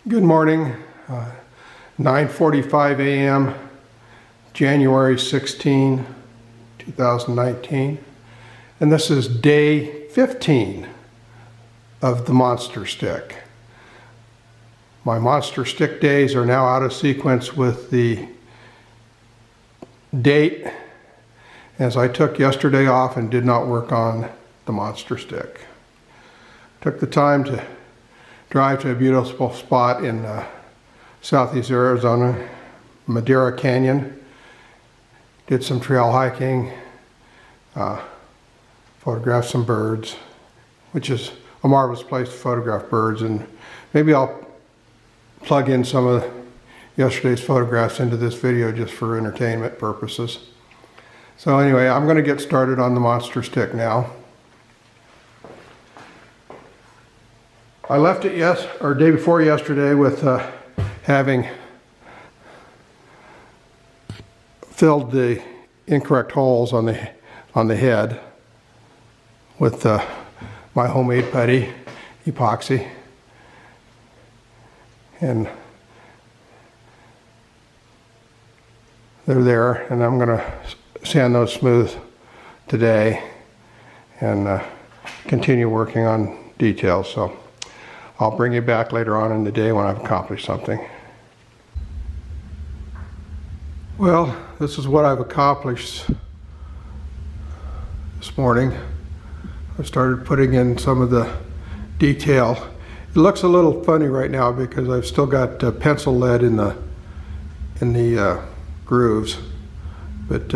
Good morning, 9:45 a.m., January 16, 2019, and this is day 15 of the Monster Stick. My Monster Stick days are now out of sequence with the date, as I took yesterday off and did not work on the Monster Stick. Took the time to drive to a beautiful spot in southeast Arizona, Madera Canyon. Did some trail hiking, photographed some birds, which is a marvelous place to photograph birds, and maybe I'll plug in some of yesterday's photographs into this video just for entertainment purposes. So anyway, I'm going to get started on the Monster Stick now. I left it day before yesterday with having filled the incorrect holes on the head with my homemade putty epoxy, and they're there, and I'm going to sand those smooth today and continue working on details. So I'll bring you back later on in the day when I've accomplished something. Well, this is what I've accomplished this morning. I started putting in some of the detail. It looks a little funny right now because I've still got pencil lead in the grooves, but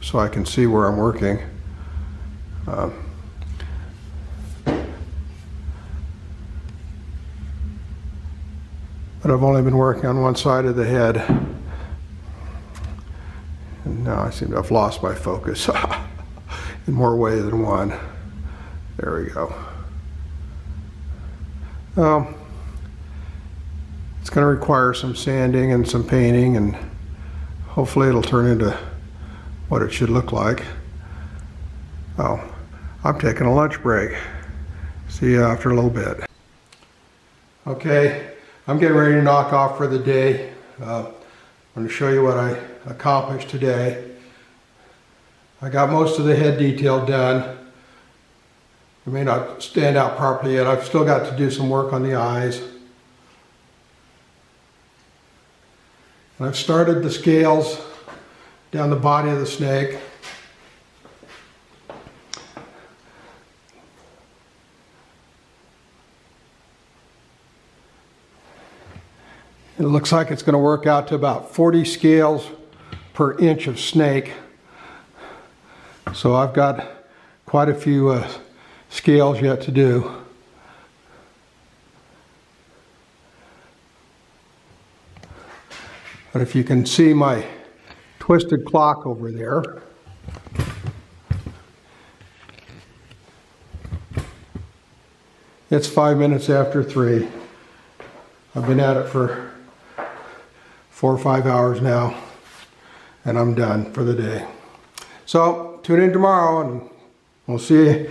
so I can see where I'm working. But I've only been working on one side of the head, and now I seem to have lost my focus in more ways than one. There we go. It's going to require some sanding and some painting, and hopefully it'll turn into what it should look like. Oh, I'm taking a lunch break. See you after a little bit. Okay. I'm getting ready to knock off for the day. I'm going to show you what I accomplished today. I got most of the head detail done. It may not stand out properly yet. I've still got to do some work on the eyes. And I've started the scales down the body of the snake. It looks like it's going to work out to about 40 scales per inch of snake. So I've got quite a few scales yet to do. But if you can see my twisted clock over there, it's 5 minutes after 3. I've been at it for 4 or 5 hours now, and I'm done for the day. So tune in tomorrow, and we'll see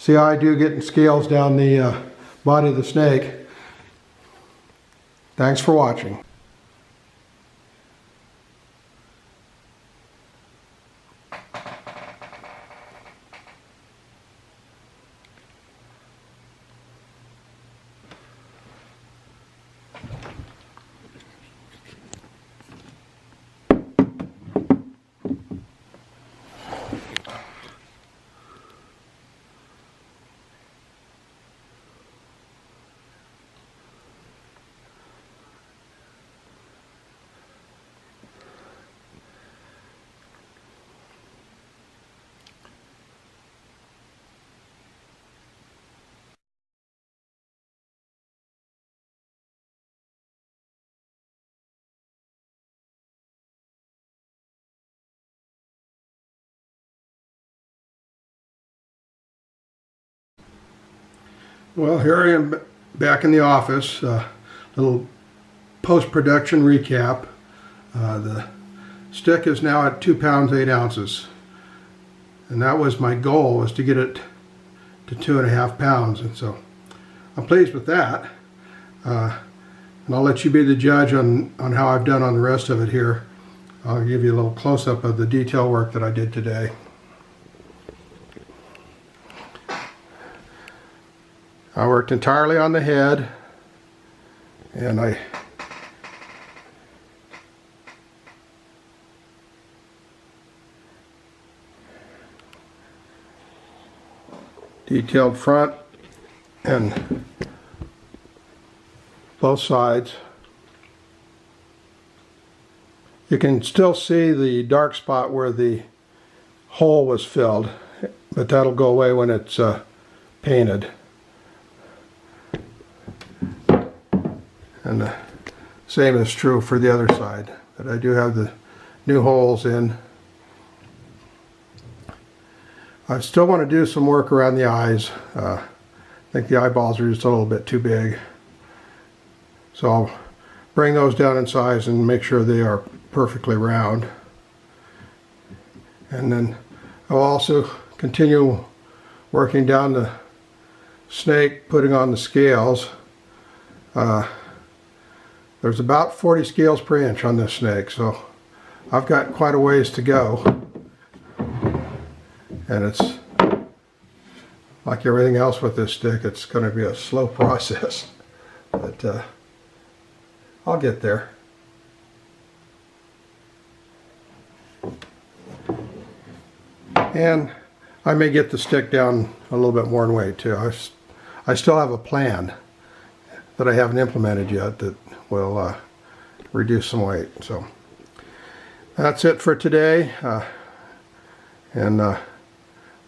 how I do getting scales down the body of the snake. Thanks for watching. Well, here I am back in the office. Little post-production recap. The stick is now at 2 pounds 8 ounces, and that was my goal, was to get it to 2.5 pounds, and so I'm pleased with that. And I'll let you be the judge on how I've done on the rest of it here. I'll give you a little close-up of the detail work that I did today. I worked entirely on the head, and I detailed front and both sides. You can still see the dark spot where the hole was filled, but that'll go away when it's painted. And the same is true for the other side, but I do have the new holes in. I still want to do some work around the eyes. I think the eyeballs are just a little bit too big. So I'll bring those down in size and make sure they are perfectly round. And then I'll also continue working down the snake, putting on the scales. There's about 40 scales per inch on this snake, so I've got quite a ways to go. And it's like everything else with this stick, it's going to be a slow process, but I'll get there. And I may get the stick down a little bit more in weight too. I still have a plan that I haven't implemented yet that will reduce some weight. So that's it for today, and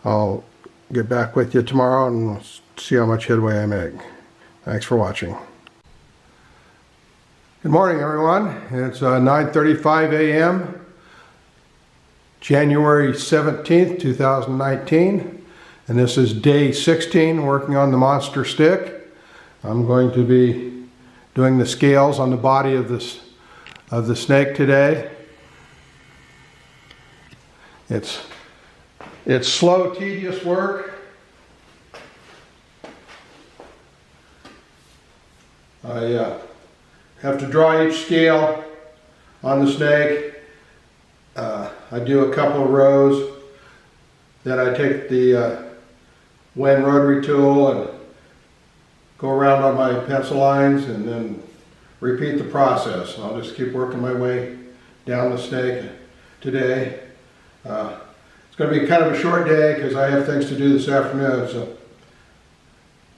I'll get back with you tomorrow and we'll see how much headway I make. Thanks for watching. Good morning, everyone. It's 9:35 a.m. January 17th, 2019, and this is day 16 working on the monster stick. I'm going to be doing the scales on the body of the snake today. It's slow, tedious work. I have to draw each scale on the snake. I do a couple of rows. Then I take the Wen rotary tool and go around on my pencil lines and then repeat the process. I'll just keep working my way down the snake today. It's going to be kind of a short day because I have things to do this afternoon,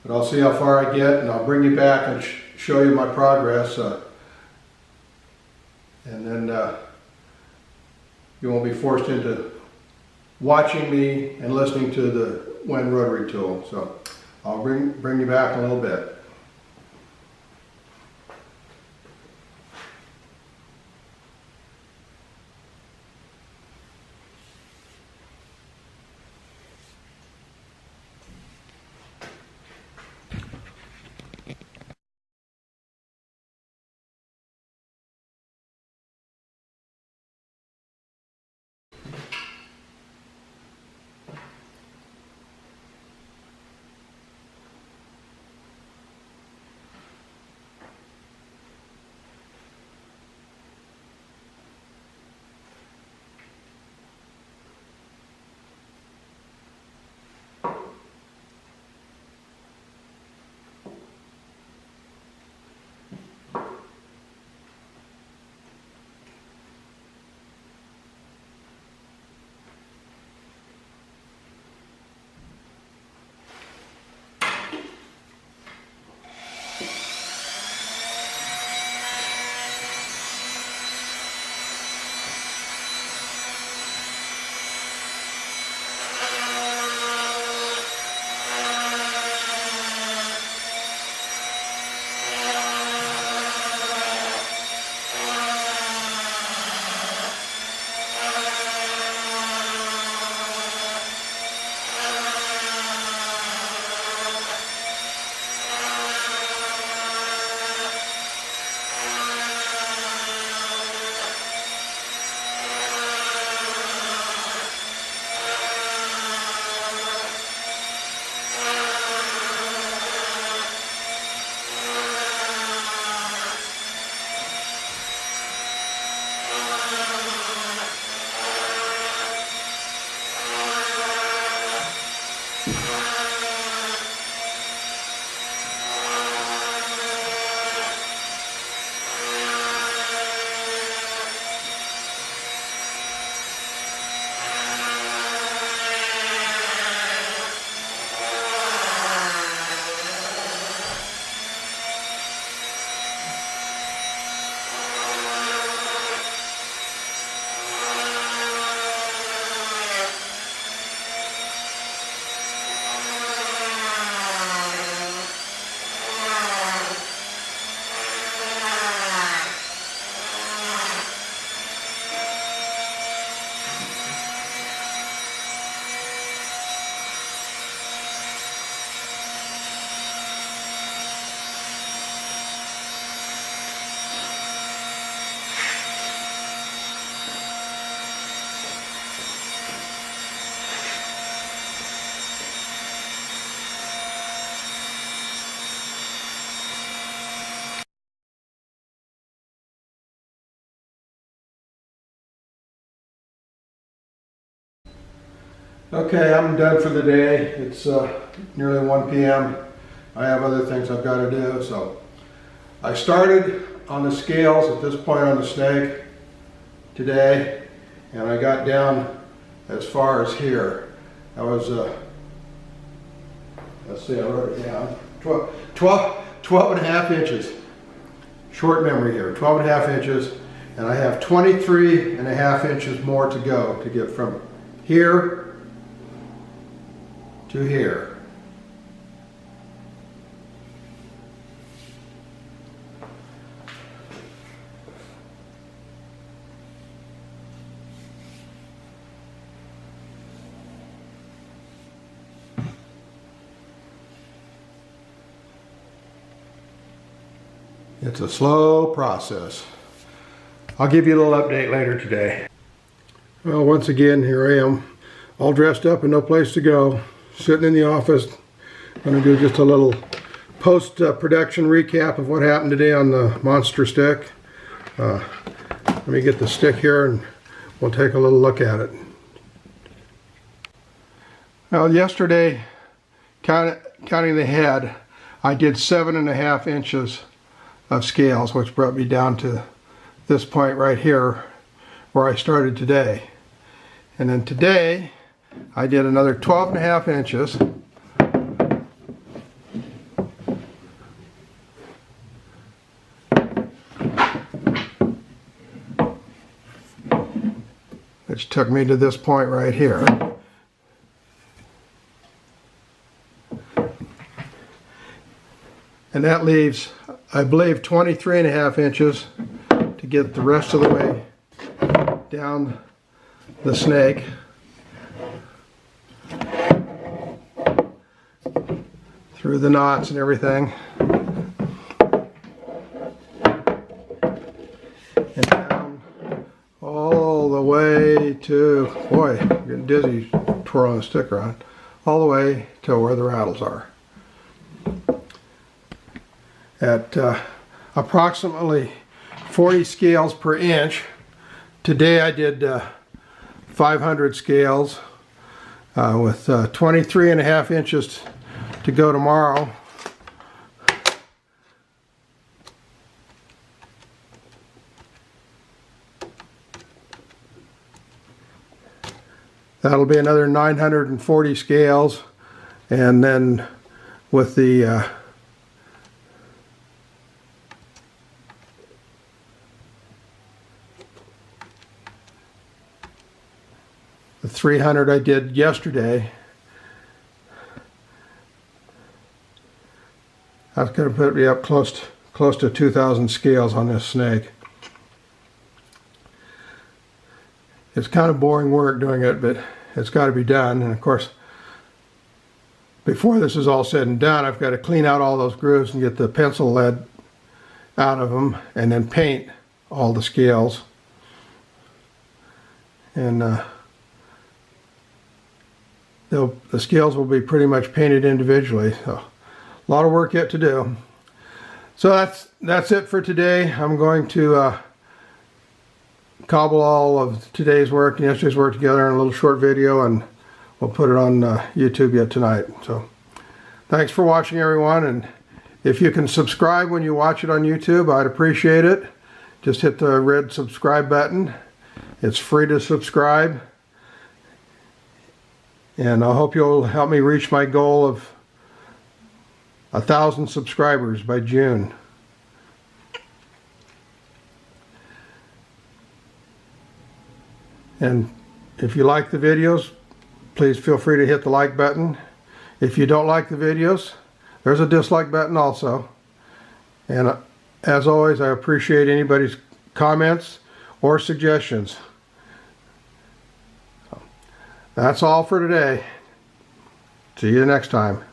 but I'll see how far I get and I'll bring you back and show you my progress. And then you won't be forced into watching me and listening to the Wen rotary tool. So I'll bring you back in a little bit. Okay, I'm done for the day. It's nearly 1 p.m. I have other things I've got to do, so I started on the scales at this point on the snake today, and I got down as far as here. That was, let's see, I wrote it down, 12 and a half inches. Short memory here, 12 and a half inches, and I have 23 and a half inches more to go to get from here to here. It's a slow process. I'll give you a little update later today. Well, once again, here I am, all dressed up and no place to go. Sitting in the office, going to do just a little post-production recap of what happened today on the monster stick. Let me get the stick here and we'll take a little look at it. Now, yesterday, counting the head, I did 7.5 inches of scales, which brought me down to this point right here where I started today. And then today, I did another 12.5 inches. Which took me to this point right here. And that leaves, I believe, 23.5 inches to get the rest of the way down the snake. Through the knots and everything. And down all the way to, boy, I'm getting dizzy twirling the stick around, all the way to where the rattles are. At approximately 40 scales per inch, today I did 500 scales with 23.5 inches to go tomorrow. That'll be another 940 scales, and then with the 300 I did yesterday, that's going to put me up close to 2,000 scales on this snake. It's kind of boring work doing it, but it's got to be done. And of course, before this is all said and done, I've got to clean out all those grooves and get the pencil lead out of them, and then paint all the scales. And the scales will be pretty much painted individually. So a lot of work yet to do. So that's it for today. I'm going to cobble all of today's work and yesterday's work together in a little short video, and we'll put it on YouTube yet tonight. So thanks for watching, everyone, and if you can subscribe when you watch it on YouTube, I'd appreciate it. Just hit the red subscribe button. It's free to subscribe, and I hope you'll help me reach my goal of 1,000 subscribers by June. And if you like the videos, please feel free to hit the like button. If you don't like the videos, there's a dislike button also. And as always, I appreciate anybody's comments or suggestions. That's all for today. See you next time.